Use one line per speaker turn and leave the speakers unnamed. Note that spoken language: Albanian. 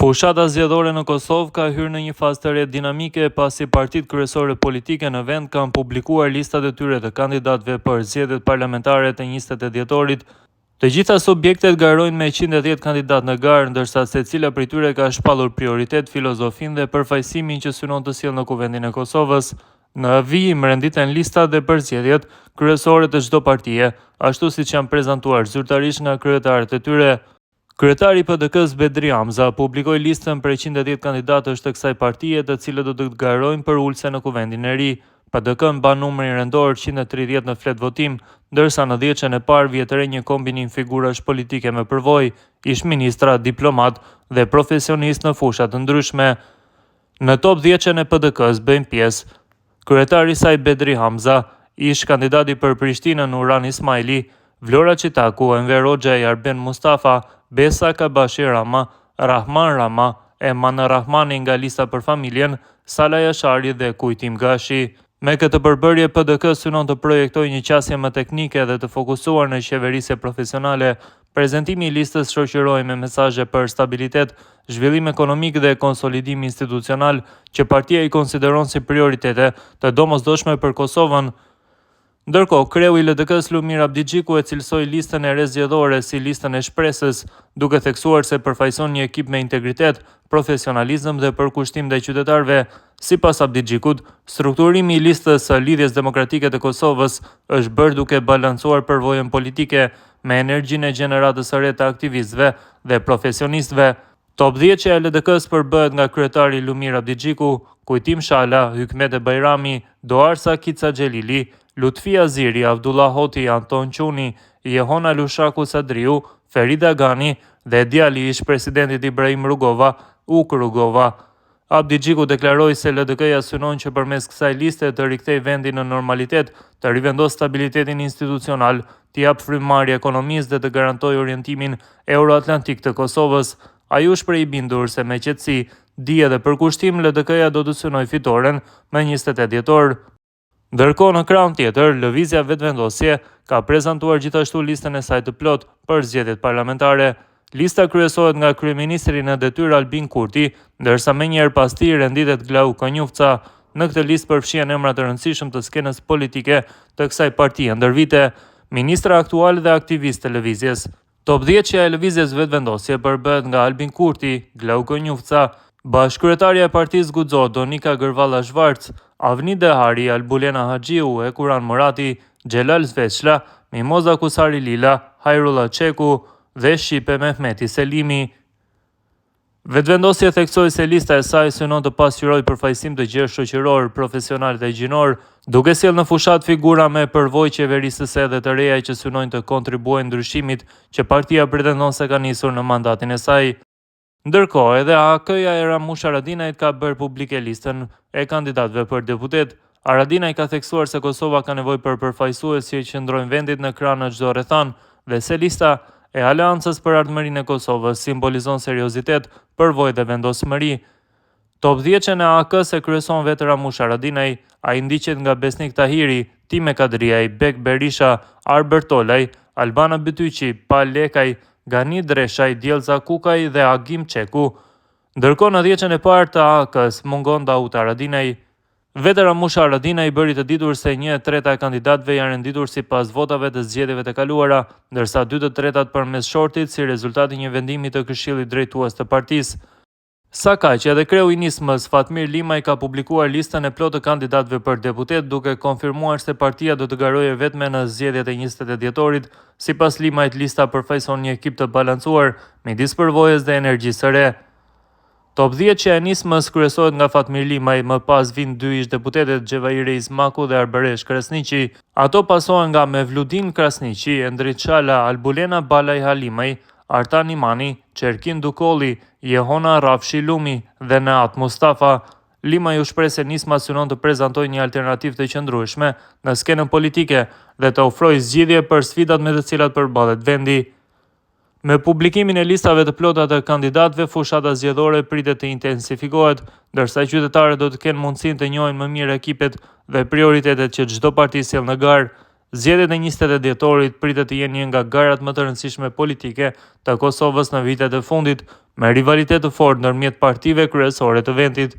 Fushata zgjedhore në Kosovë ka hyrë në një fazë të re dinamike pasi partitë kryesore politike në vend kanë publikuar listat e tyre të kandidatëve për zgjedhjet parlamentare të 28 dhjetorit. Të gjitha subjektet garojnë me 110 kandidatë në garë, ndërsa secila prej tyre ka shpallur prioritet filozofinë dhe përfaqësimin që synon të sjellë në Kuvendin e Kosovës. Në vijim renditen listat dhe përzgjedhjet kryesore të çdo partie, ashtu siç janë prezantuar zyrtarisht nga kryetarët e tyre. Kryetari i PDK-s Bedri Hamza publikoi listën për 110 kandidatësh të kësaj partie, të cilët do të garojnë për ulse në Kuvendin e ri. PDK mban numrin rendor 130 në flet votim, ndërsa në 10-ën e parë vjet re një kombinim figurash politike me përvojë, ish ministra, diplomat dhe profesionist në fusha të ndryshme. Në top 10-ën e PDK-s bëjnë pjesë kryetari i saj Bedri Hamza, ish kandidati për Prishtinën Nuran Ismaili, Vlora Çitaku, Enver Hoxha, Arben Mustafa, Besa Kabashi Rama, Rahman Rama, Eman Rahmani nga lista për familjen, Sala Jashari dhe Kujtim Gashi. Me këtë përbërje, PDK synon të projektojë një qasje më teknike dhe të fokusuar në qeverisje profesionale. Prezantimi i listës shoqërohej me mesazhe për stabilitet, zhvillim ekonomik dhe konsolidim institucional, që partia i konsideron si prioritete të domosdoshme për Kosovën. Ndërkohë, kreu i LDK-s Lumir Abdigjiku e cilësoi listën e re zgjedhore si listën e shpresës, duke theksuar se përfaqëson një ekip me integritet, profesionalizëm dhe përkushtim ndaj qytetarëve. Sipas Abdigjikut, strukturimi i listës së Lidhjes Demokratike të Kosovës është bërë duke balancuar përvojën politike me energjinë e gjeneratës së re të aktivistëve dhe profesionistëve. Top 10 që e LDK-s përbëhet nga kryetari Lumir Abdigjiku, Kujtim Shala, Hykmete Bajrami, Doarsa Kica Xhelili, Lutfia Ziri, Abdullah Hoti, Anton Quni, Jehona Lushaku Sadriu, Ferida Gani dhe djali ish presidentit Ibrahim Rugova, Uk Rugova. Abdigjiku deklaroi se LDK-ja synon që përmes kësaj liste të rikthejë vendin në normalitet, të rivendosë stabilitetin institucional, të japë frymëmarrje ekonomisë dhe të garantojë orientimin euroatlantik të Kosovës. Ai u shpreh i bindur se me qetësi, dije dhe përkushtim LDK-ja do të synojë fitoren me 28 dhjetor. Ndërkohë, në krahun tjetër, Lëvizja Vetëvendosje ka prezantuar gjithashtu listën e saj të plot për zgjedhjet parlamentare. Lista kryesohet nga kryeministri në detyrë Albin Kurti, ndërsa menjëherë pas tij renditet Glau Konjufca. Në këtë listë përfshihen emra të rëndësishëm të skenës politike të kësaj partie ndër vite, ministra aktuale dhe aktivistë të lëvizjes. Top 10 që e Lëvizjes Vetëvendosje përbëhet nga Albin Kurti, Glau Konjufca, bashkëkryetarja e partisë Guxo Donika Gërvalla Zhvarc, Avni Dehari, Albulena Haxhiu, Ekuran Murati, Xhelal Zveçla, Mimoza Kusari Lila, Hajrullah Çeku dhe Shqipe Mehmeti Selimi. Vetëvendosja theksoi se lista e saj synon të pasqyrojë përfaqësim të gjerë shoqëror, profesional dhe gjinor, duke sjellë në fushat figura me përvojë qeverisëse dhe të reja që synojnë të kontribuojnë ndryshimit që partia pretendon se ka nisur në mandatin e saj. Ndërkohë, edhe AK-ja e Ramush Haradinajt ka bërë publike listën e kandidatëve për deputet. Haradinaj ka theksuar se Kosova ka nevojë për përfaqësues që qëndrojnë vendit në krah në çdo rrethan dhe se lista e Aleancës për Ardhmërinë e Kosovës simbolizon seriozitet, përvojë dhe vendosmëri. Top 10-ën e AK-s e kryeson vetë Ramush Haradinaj, ai ndiqet nga Besnik Tahiri, Time Kadriaj, Bek Berisha, Arber Tolaj, Albana Bytyqi, Pal Lekaj, Gani Dreshaj, Djelza Kukaj dhe Agim Çeku. Ndërkohë, në 10-ën e parë të AK-s mungon Daut Haradinaj. Vetë Ramush Haradinaj bëri të ditur se 1/3 e kandidatëve janë renditur sipas votave të zgjedhjeve të kaluara, ndërsa 2/3 përmes shortit si rezultati një vendimi të Këshillit Drejtues të partisë. Sa kaq, edhe kreu i nismës Fatmir Limaj ka publikuar listën e plotë të kandidatëve për deputet, duke konfirmuar se partia do të garojë vetëm në zgjedhjet e 28 dhjetorit. Sipas Limajt, lista përfaqëson një ekip të balancuar midis përvojës dhe energjisë së re. Top 10 që e nismës kryesohet nga Fatmir Limaj, më pas vijnë 2 ish deputetet Xhevairi Ismaku dhe Arberesh Krasniqi. Ato pasohen nga Mevludin Krasniqi, Endrit Shala, Albulena Balaj Halimaj, Artan Imani, Çerkin Dukolli, Jehona Rafshi Lumi dhe Naat Mustafa. Limaj u shpreh se nisma synon të prezantojë një alternativë të qëndrueshme në skenën politike dhe të ofrojë zgjidhje për sfidat me të cilat përballet vendi. Me publikimin e listave të plota të kandidatëve, fushata zgjedhore pritet të intensifikohet, ndërsa qytetarët do të kenë mundësinë të njohin më mirë ekipet dhe prioritetet që çdo parti sjell në garë. Zgjedhjet e 20 dhjetorit pritet të jenë një nga garat më të rëndësishme politike të Kosovës në vitet e fundit, me rivalitet të fortë ndërmjet partive kryesore të vendit.